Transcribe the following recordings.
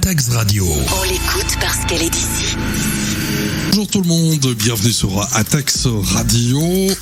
Atax Radio. On l'écoute parce qu'elle est d'ici. Bonjour tout le monde, bienvenue sur Atax Radio.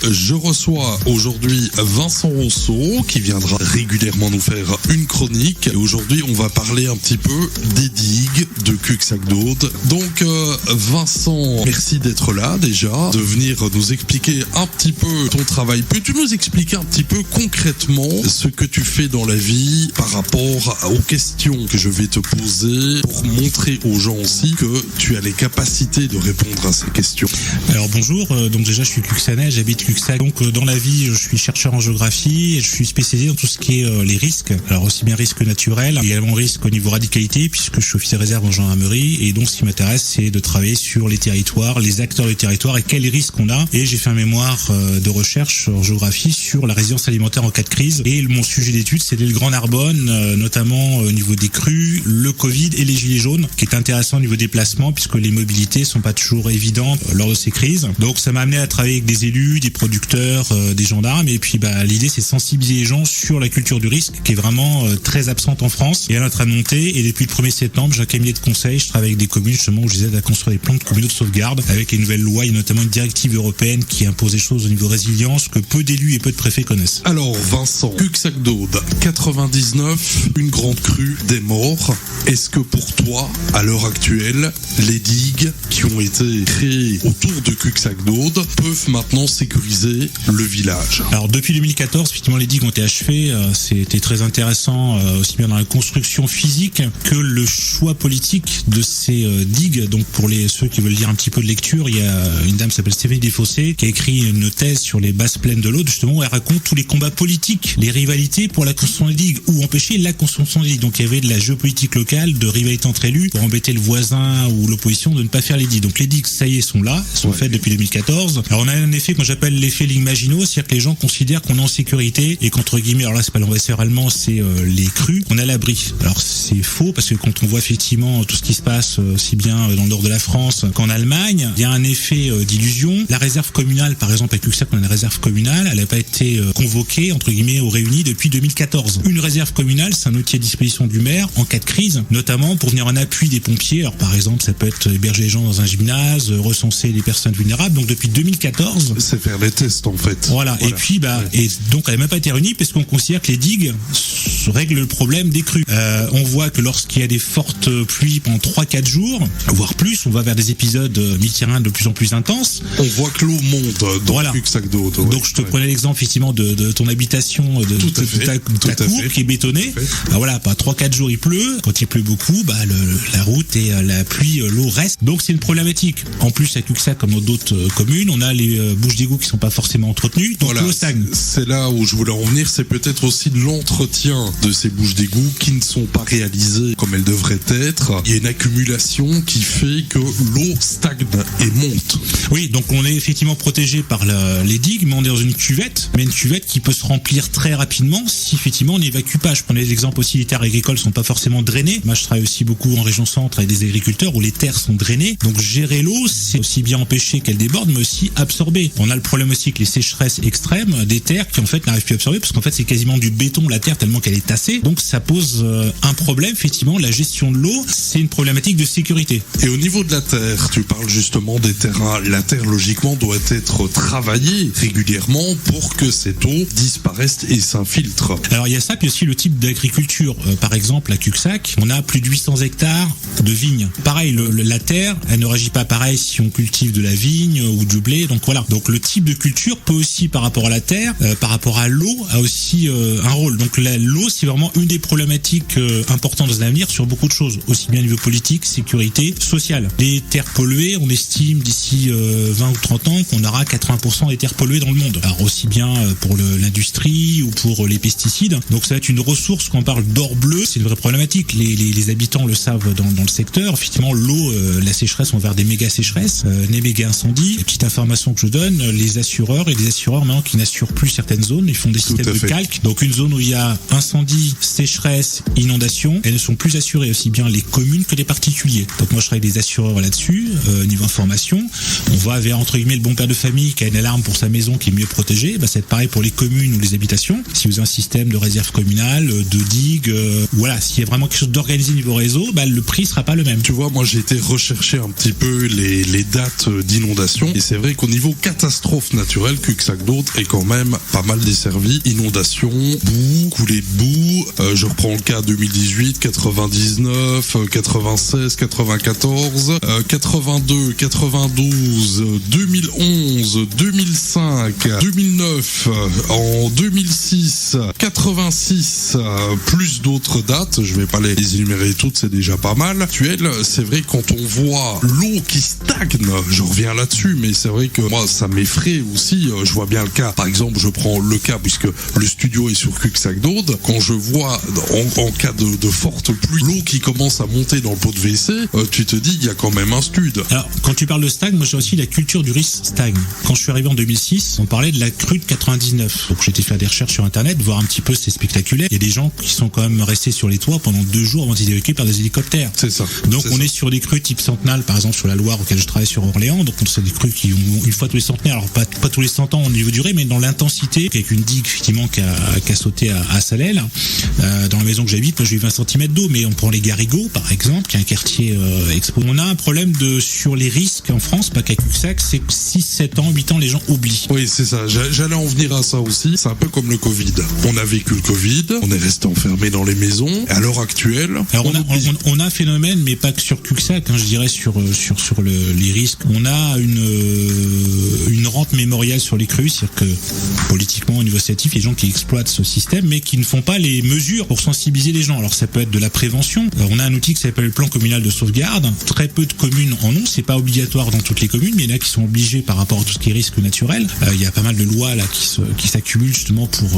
Je reçois aujourd'hui Vincent Rousseau qui viendra régulièrement nous faire une chronique. Et aujourd'hui, on va parler un petit peu des digues de Cuxac-Daude. Donc Vincent, merci d'être là déjà, de venir nous expliquer un petit peu ton travail. Peux-tu nous expliquer un petit peu concrètement ce que tu fais dans la vie par rapport aux questions que je vais te poser pour montrer aux gens aussi que tu as les capacités de répondre à ces questions. Alors bonjour, donc déjà je suis Cuxanais, j'habite Cuxac. Donc dans la vie je suis chercheur en géographie et je suis spécialisé dans tout ce qui est les risques. Alors aussi bien risques naturels, également risques au niveau radicalité puisque je suis officier de réserve en gendarmerie et donc ce qui m'intéresse c'est de travailler sur les territoires, les acteurs du territoire et quels risques on a. Et j'ai fait un mémoire de recherche en géographie sur la résilience alimentaire en cas de crise et mon sujet d'étude c'était le Grand Narbonne, notamment au niveau des crues, le Covid et les gilets jaunes, qui est intéressant au niveau des placements puisque les mobilités sont pas toujours évidentes lors de ces crises. Donc ça m'a amené à travailler avec des élus, des producteurs, des gendarmes et puis l'idée c'est de sensibiliser les gens sur la culture du risque qui est vraiment très absente en France et elle est en train de monter. Et depuis le 1er septembre j'ai un cabinet de conseil, je travaille avec des communes justement où je les aide à construire des plans de communaux de sauvegarde avec les nouvelles lois et notamment une directive européenne qui impose des choses au niveau résilience que peu d'élus et peu de préfets connaissent. Alors Vincent, Cuxac-Daude, 99, une grande crue, des morts. Est-ce que pour toi, à l'heure actuelle, les digues qui ont été créées autour de Cuxac-Daude peuvent maintenant sécuriser le village? Alors depuis 2014, effectivement les digues ont été achevées, c'était très intéressant aussi bien dans la construction physique que le choix politique de ces digues. Donc pour ceux qui veulent lire un petit peu de lecture, il y a une dame qui s'appelle Stéphanie Desfossés qui a écrit une thèse sur les basses plaines de l'Aude justement où elle raconte tous les combats politiques, les rivalités pour la construction des digues ou empêcher la construction des digues. Donc il y avait de la géopolitique locale, de rivalité entre élus pour embêter le voisin ou l'opposition de ne pas faire les digues. Donc les digues, ça y est, sont là, sont faites depuis 2014. Alors on a un effet que j'appelle l'effet ligne Maginot, c'est-à-dire que les gens considèrent qu'on est en sécurité et qu'entre guillemets, alors là c'est pas l'envahisseur allemand, c'est les crues, on est à l'abri. Alors c'est faux parce que quand on voit effectivement tout ce qui se passe aussi bien dans le nord de la France qu'en Allemagne, il y a un effet d'illusion. La réserve communale, par exemple à Cuxac, on a une réserve communale, elle n'a pas été convoquée entre guillemets aux réunis depuis 2014. Une réserve communale, c'est un outil à disposition du maire en cas de crise, notamment pour venir en appui des pompiers. Alors par exemple, ça peut être héberger les gens dans un gymnase, recenser les personnes vulnérables. Donc depuis 2014, c'est faire les tests en fait. Voilà. Et puis et donc elle n'a même pas été réunie parce qu'on considère que les digues règlent le problème des crues. On voit que lorsqu'il y a des fortes pluies pendant 3-4 jours, voire plus, on va vers des épisodes mi-terrain de plus en plus intenses. On voit que l'eau monte dans Cuxac-Daude. Ouais. Donc je te prenais l'exemple effectivement de ton habitation, de ta cour qui est bétonnée. Voilà, pas 3-4 jours il pleut. Quand il pleut beaucoup, la route et la pluie, l'eau reste. Donc c'est une problématique. En plus à Cuxac comme dans d'autres communes, on a les bouches d'égout qui sont pas forcément entretenues. Donc l'eau stagne. C'est là où je voulais en venir, c'est peut-être aussi de l'entretien de ces bouches d'égout qui ne sont pas réalisées comme elles devraient être. Il y a une accumulation qui fait que l'eau stagne et monte. Oui, donc on est effectivement protégé par les digues, mais on est dans une cuvette, qui peut se remplir très rapidement si effectivement on n'évacue pas. Je prenais l'exemple aussi, les terres agricoles sont pas forcément drainées. Moi je travaille aussi beaucoup en région centre avec des agriculteurs où les terres sont drainées. Donc gérer l'eau, c'est aussi bien empêcher qu'elle déborde, mais aussi absorber. On a le problème aussi que les sécheresses extrêmes des terres qui en fait n'arrivent plus à absorber parce qu'en fait c'est quasiment du béton la terre tellement qu'elle est tassée. Donc ça pose un problème effectivement. La gestion de l'eau, c'est une problématique de sécurité. Et au niveau de la terre, tu parles justement des terrains. La terre logiquement doit être travaillée régulièrement pour que cette eau disparaisse et s'infiltre. Alors il y a ça, puis aussi le type d'agriculture. Par exemple à Cuxac, on a plus de 800 hectares de vignes. Pareil, la terre, elle ne réagit pas pareil si on cultive de la vigne ou du blé. Donc voilà. Donc le type de culture peut aussi par rapport à la terre, par rapport à l'eau, a aussi un rôle. Donc l'eau, c'est vraiment une des problématiques importantes dans l'avenir sur beaucoup de choses, aussi bien au niveau politique, sécurité, sociale. Les terres polluées, on estime d'ici 20 ou 30 ans qu'on aura 80% des terres polluées dans le monde. Alors aussi bien pour l'industrie ou pour les pesticides. Donc ça va être une ressource, quand on parle d'or bleu, c'est une vraie problématique. Les habitants le savent dans le secteur. Effectivement, l'eau, la sécheresse, on va vers des méga sécheresses, des méga incendies. Et petite information que je donne, les assureurs maintenant qui n'assurent plus certaines zones, ils font des systèmes de calque. Donc une zone où il y a incendie, sécheresse, inondation, elles ne sont plus assurées, aussi bien les communes que les particuliers. Donc moi je travaille avec des assureurs là-dessus, niveau information. On va vers entre guillemets le bon père de famille qui a une alarme pour sa maison qui est mieux protégée. C'est pareil pour les communes ou les habitations. Si vous avez un système de réserve communale, de digues, voilà, s'il y a vraiment quelque chose d'organisé niveau réseau, le prix sera pas le même. Tu vois, moi j'ai été rechercher un petit peu les dates d'inondation et c'est vrai qu'au niveau catastrophe naturelle, Cuxac-Dôde est quand même pas mal desservi. Inondation, boue, coulée de boue, je reprends le cas 2018, 99, 96, 94, 82, 92, 2011, 2005, 2009, en 2006, 86, plus d'autres dates, je vais pas les énumérer toutes, c'est déjà pas mal. Actuel, c'est vrai quand on voit l'eau qui stagne, je reviens là-dessus, mais c'est vrai que moi ça m'effraie aussi, je vois bien le cas, par exemple je prends le cas puisque le studio est sur Cuxac-Dôde, quand je vois en cas de forte pluie, l'eau qui commence à monter dans le pot de WC, tu te dis il y a quand même un stud. Alors quand tu parles de stag, moi j'ai aussi la culture du risque stag. Quand je suis arrivé en 2006, on parlait de la crue de 99, donc j'étais faire des recherches sur internet, voir un petit peu, c'est spectaculaire. Il y a des gens qui sont quand même restés sur les toits pendant 2 jours avant d'être évacués par des hélicoptères. C'est ça. Donc on est sur des crues type centenale, par exemple sur la Loire auquel je travaille sur Orléans, donc c'est des crues qui ont une fois tous les centenaires, alors pas tous les 100 ans au niveau durée, mais dans l'intensité, avec une digue effectivement qui a sauté à Salelles. Dans la maison que j'habite, moi j'ai eu 20 cm d'eau, mais on prend les Garigots par exemple, qui est un quartier exposé. On a un problème sur les risques en France, pas qu'à Cuxac, c'est que 6, 7 ans, 8 ans, les gens oublient. Oui, c'est ça. J'allais en venir à ça aussi. C'est un peu comme le Covid. On a vécu le Covid, on est resté enfermé dans les maisons. Et à l'heure actuelle, alors on a un phénomène, mais pas que sur Cuxac, je dirais sur les risques. On a une rente mémoriale sur les crues, c'est-à-dire que politiquement au niveau associatif, il y a des gens qui exploitent ce système, mais qui ne font pas les mesures pour sensibiliser les gens. Alors ça peut être de la prévention. On a un outil qui s'appelle le plan communal de sauvegarde. Très peu de communes en ont. C'est pas obligatoire dans toutes les communes, mais il y en a qui sont obligés par rapport à tout ce qui est risque naturel. Il y a pas mal de lois là qui s'accumulent justement pour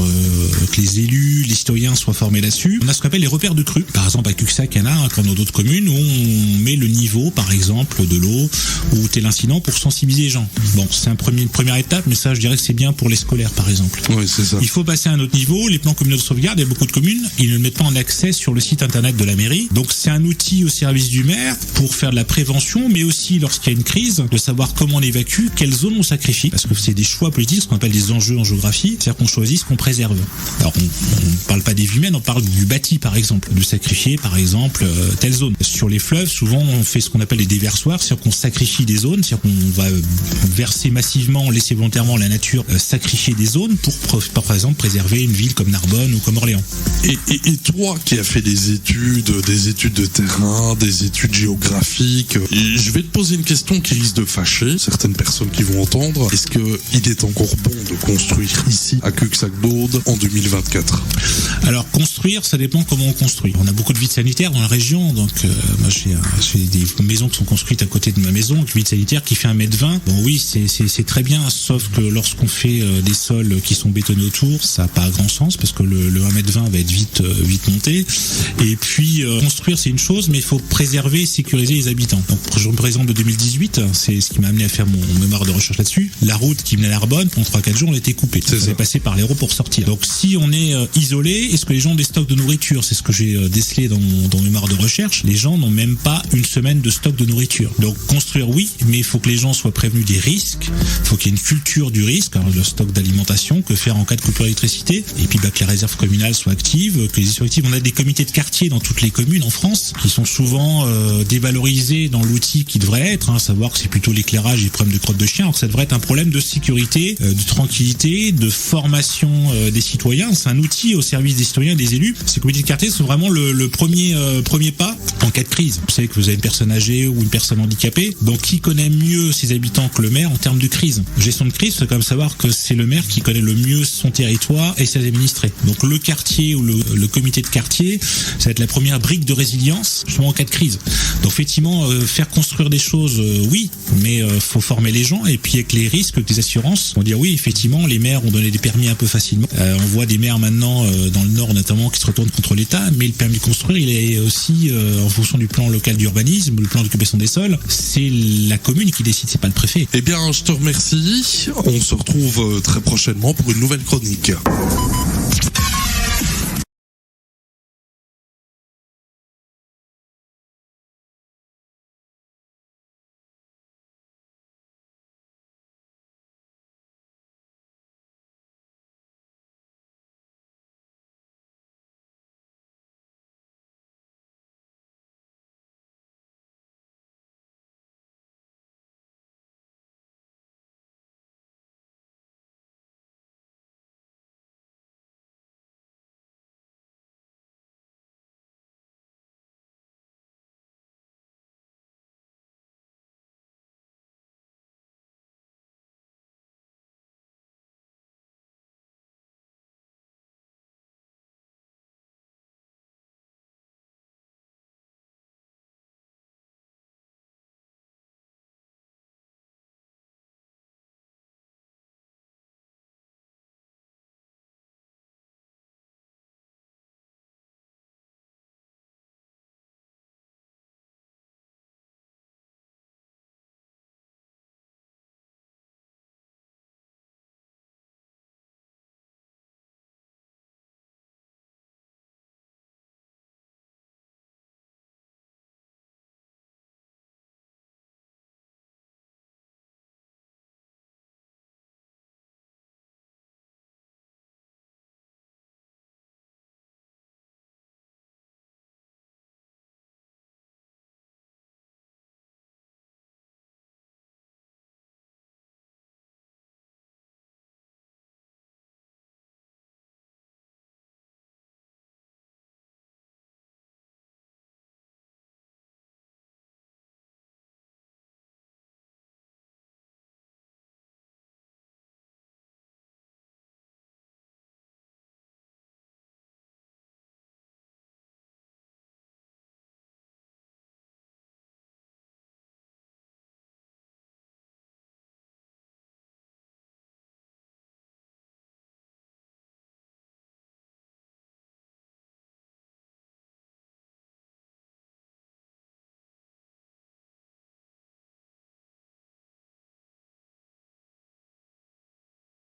que les élus, les citoyens soient formés là-dessus. On a ce qu'on appelle les repères de crues. Par exemple à Cuxac, il y en a comme dans d'autres communes où on met le niveau, par exemple, de l'eau ou tel incident pour sensibiliser les gens. Bon, c'est une première étape, mais ça, je dirais que c'est bien pour les scolaires, par exemple. Oui, c'est ça. Il faut passer à un autre niveau. Les plans communaux de sauvegarde, il y a beaucoup de communes, ils ne le mettent pas en accès sur le site internet de la mairie. Donc, c'est un outil au service du maire pour faire de la prévention, mais aussi lorsqu'il y a une crise, de savoir comment on évacue, quelle zone on sacrifie. Parce que c'est des choix politiques, ce qu'on appelle des enjeux en géographie, c'est-à-dire qu'on choisit ce qu'on préserve. Alors, on parle pas des vies humaines, on parle du bâti, par exemple, de sacrifier, par exemple, telle zone. Sur les fleuves, souvent, on fait ce qu'on appelle les déversoirs, c'est-à-dire qu'on sacrifie des zones, c'est-à-dire qu'on va verser massivement, laisser volontairement la nature sacrifier des zones pour, par exemple, préserver une ville comme Narbonne ou comme Orléans. Et toi qui as fait des études de terrain, des études géographiques, je vais te poser une question qui risque de fâcher certaines personnes qui vont entendre. Est-ce qu'il est encore bon de construire ici, à Cuxac-Dôde, en 2024 ? Alors, construire, ça dépend comment on construit. On a beaucoup de vides sanitaires dans la région, donc moi j'ai des maisons qui sont construites à côté de ma maison, une vide sanitaire qui fait 1m20. Bon oui, c'est très bien, sauf que lorsqu'on fait des sols qui sont bétonnés autour, ça n'a pas grand sens, parce que le 1m20 va être vite monté. Et puis, construire, c'est une chose, mais il faut préserver et sécuriser les habitants. Donc, je me présente de 2018, c'est ce qui m'a amené à faire mon mémoire de recherche là-dessus. La route qui menait à Narbonne, pendant 3-4 jours, on était coupée. On est passé par l'Hérault pour sortir. Donc, si on est isolé, est-ce que les gens ont des stocks de nourriture? C'est ce que j'ai décelé dans mon mémoire de recherche. Les gens n'ont même pas une semaine de stock de nourriture. Donc, construire, oui, mais il faut que les gens soient prévenus des risques. Il faut qu'il y ait une culture du risque, alors le stock d'alimentation, que faire en cas de coupure d'électricité. Et puis, que les réserves communales soient actives, que les soient actives. On a des comités de quartier dans toutes les communes en France qui sont souvent dévalorisés dans l'outil qui devrait être, à savoir que c'est plutôt l'éclairage et les problèmes de crotte de chien. Alors que ça devrait être un problème de sécurité, de tranquillité, de formation des citoyens. C'est un outil au service des citoyens et des élus. Ces comités de quartier sont vraiment le premier pas en cas de crise. Vous savez que vous avez une personne âgée ou une personne handicapée, donc qui connaît mieux ses habitants que le maire en termes de crise? Gestion de crise, c'est quand même savoir que c'est le maire qui connaît le mieux son territoire et ses administrés. Donc le quartier ou le comité de quartier, ça va être la première brique de résilience justement en cas de crise. Donc effectivement, faire construire des choses, oui, mais faut former les gens, et puis avec les risques, les assurances, on dire oui, effectivement, les maires ont donné des permis un peu facilement. On voit des maires maintenant dans le Nord notamment qui se retournent contre l'État, mais le permis de construire, il est aussi en fonction du plan local d'urbanisme, le plan d'occupation des sols, c'est la commune qui décide, c'est pas le préfet. Eh bien, je te remercie. On se retrouve très prochainement pour une nouvelle chronique.